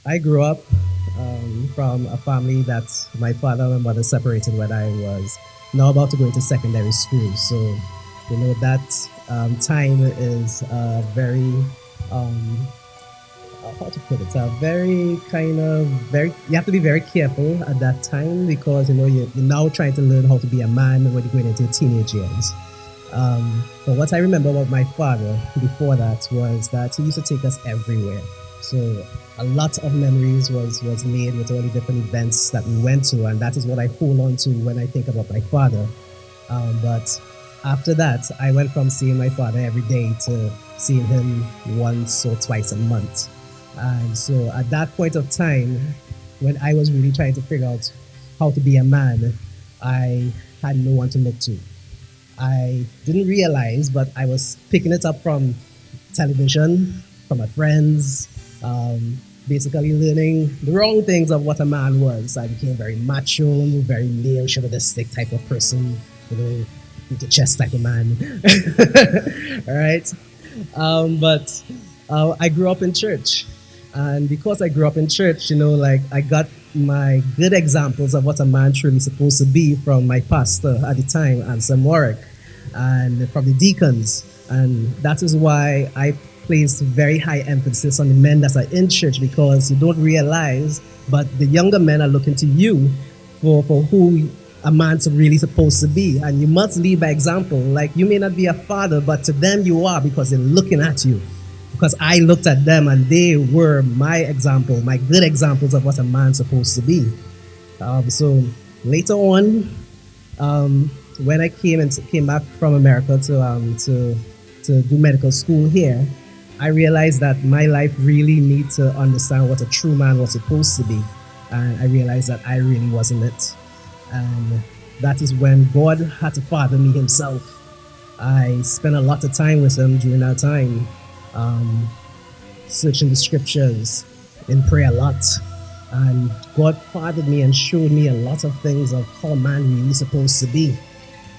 I grew up from a family that my father and my mother separated when I was now about to go into secondary school. So, that time is very, um, how to put it, very kind of very, you have to be very careful at that time because, you're now trying to learn how to be a man when you're going into your teenage years. But what I remember about my father before that was that he used to take us everywhere. So a lot of memories was made with all the different events that we went to, and that is what I hold on to when I think about my father. But after that, I went from seeing my father every day to seeing him once or twice a month. And so at that point of time, when I was really trying to figure out how to be a man, I had no one to look to. I didn't realize, but I was picking it up from television, from my friends, basically learning the wrong things of what a man was. I became very macho, very male chauvinistic type of person, with the chest type of man. All right. But I grew up in church. And because I grew up in church, like I got my good examples of what a man truly supposed to be from my pastor at the time, Anselm Warwick, and from the deacons. And that is why I place very high emphasis on the men that are in church because you don't realize, but the younger men are looking to you for who a man's really supposed to be. And you must lead by example. Like you may not be a father, but to them you are because they're looking at you. Because I looked at them and they were my example, my good examples of what a man's supposed to be. So later on, when I came back from America to do medical school here, I realized that my life really needs to understand what a true man was supposed to be, and I realized that I really wasn't it, and that is when God had to father me Himself. I spent a lot of time with Him during that time, um, searching the scriptures, in prayer a lot, and God fathered me and showed me a lot of things of how a man really supposed to be.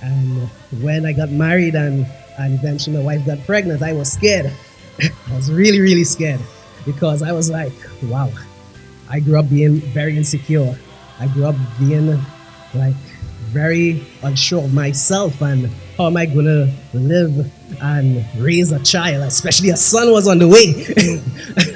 And when I got married and eventually my wife got pregnant, I was scared. I was really, really scared because I was like, wow, I grew up being very insecure. I grew up being like very unsure of myself and how am I going to live and raise a child, especially a son was on the way.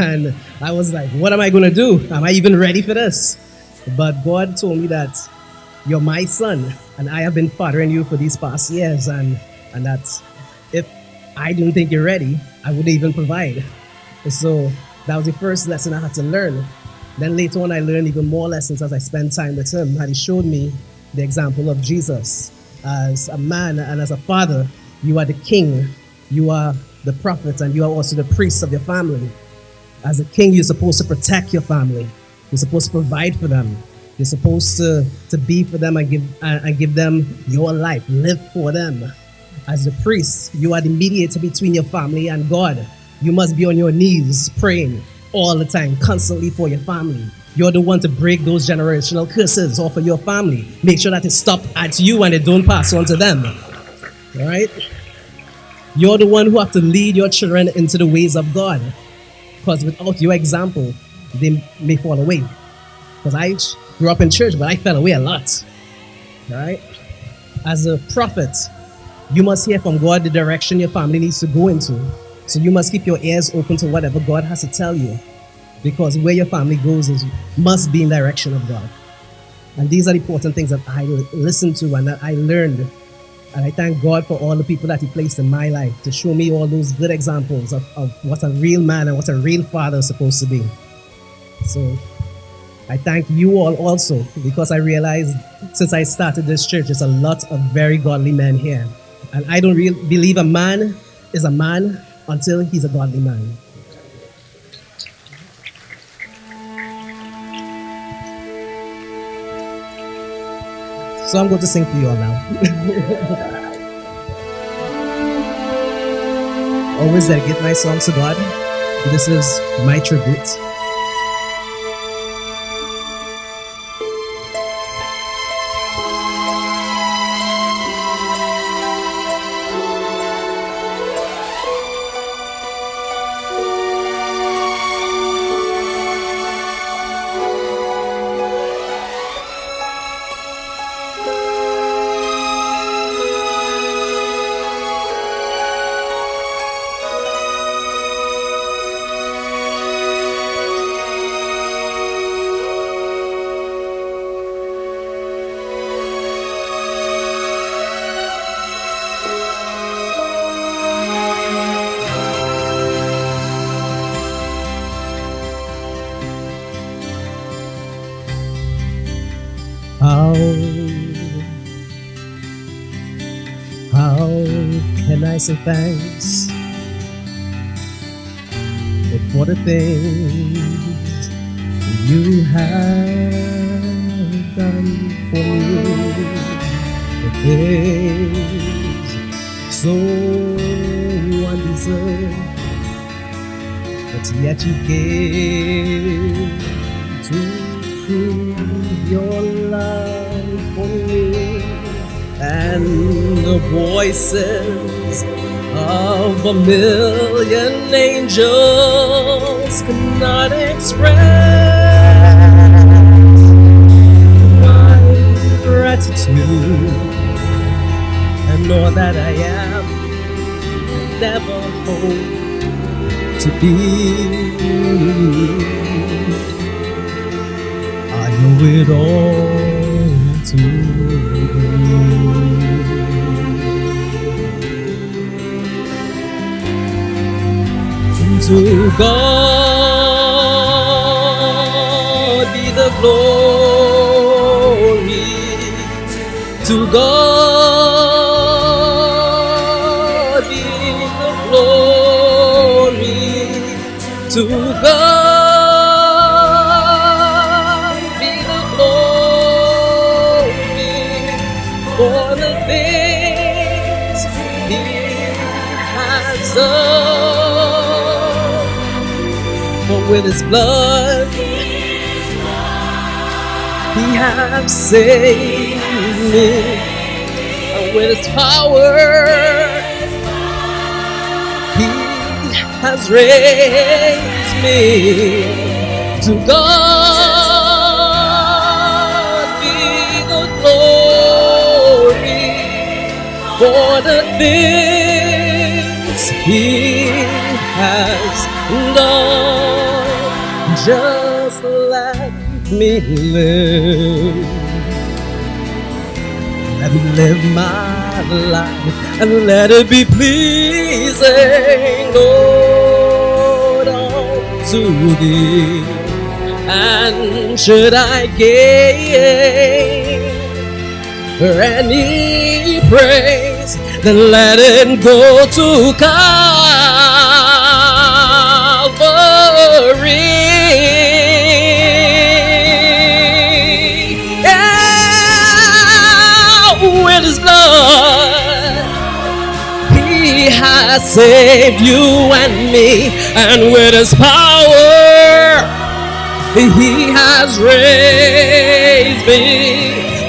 And I was like, what am I going to do? Am I even ready for this? But God told me that you're my son and I have been fathering you for these past years, and that if I didn't think you're ready, I wouldn't even provide. So that was the first lesson I had to learn. Then later on, I learned even more lessons as I spent time with him, and he showed me the example of Jesus. As a man and as a father, you are the king, you are the prophet, and you are also the priest of your family. As a king, you're supposed to protect your family. You're supposed to provide for them. You're supposed to be for them and give them your life, live for them. As a priest, you are the mediator between your family and God. You must be on your knees praying all the time, constantly for your family. You're the one to break those generational curses off of your family. Make sure that it stops at you and it don't pass on to them. All right? You're the one who have to lead your children into the ways of God. Because without your example, they may fall away. Because I grew up in church, but I fell away a lot. All right? As a prophet, you must hear from God the direction your family needs to go into. So you must keep your ears open to whatever God has to tell you. Because where your family goes must be in the direction of God. And these are the important things that I listened to and that I learned. And I thank God for all the people that He placed in my life to show me all those good examples of what a real man and what a real father is supposed to be. So I thank you all also because I realized since I started this church, there's a lot of very godly men here. And I don't really believe a man is a man until he's a godly man. So I'm going to sing for you all now. Always dedicate my songs to God. This is my tribute. How, how can I say thanks for the things you have done for me? The things so undeserved, but yet you gave to prove your love for me. And the voices of a million angels cannot express my gratitude, and all that I am and never hope to be. I owe it all to you. To God be the glory. To God be the glory. To God be the glory for the things He has done. For with His blood He has saved me, and with His power He has raised me. To God be the glory for the things He has done. Just let me live. Let me live my life and let it be pleasing, Lord, unto Thee. And should I gain any praise, then let it go to Calvary. With His blood He has saved you and me, and with His power He has raised me.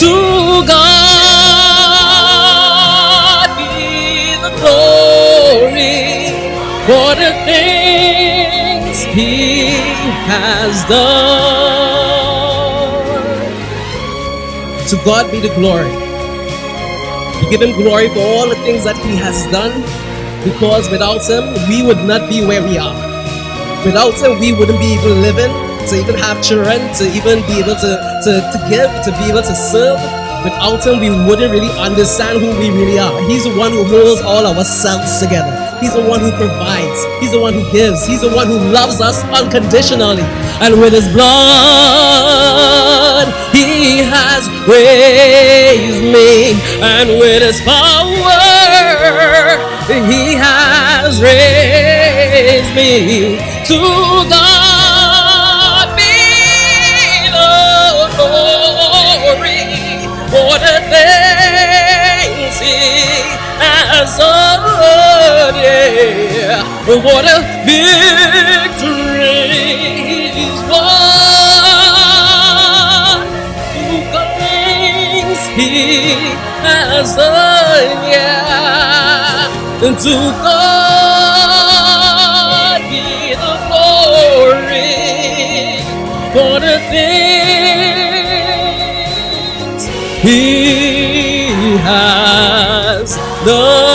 To God be the glory for the things He has done. To God be the glory. We give Him glory for all the things that He has done, because without Him, we would not be where we are. Without Him, we wouldn't be even living, to even have children, to even be able to give, to be able to serve. Without Him, we wouldn't really understand who we really are. He's the one who holds all ourselves together. He's the one who provides. He's the one who gives. He's the one who loves us unconditionally. And with His blood, He has raised me. And with His power, He has raised me. To God be the glory for the things He has done. Yeah, what a victory He's won. To things He has done. Yeah, and to God be the glory for the things He has done.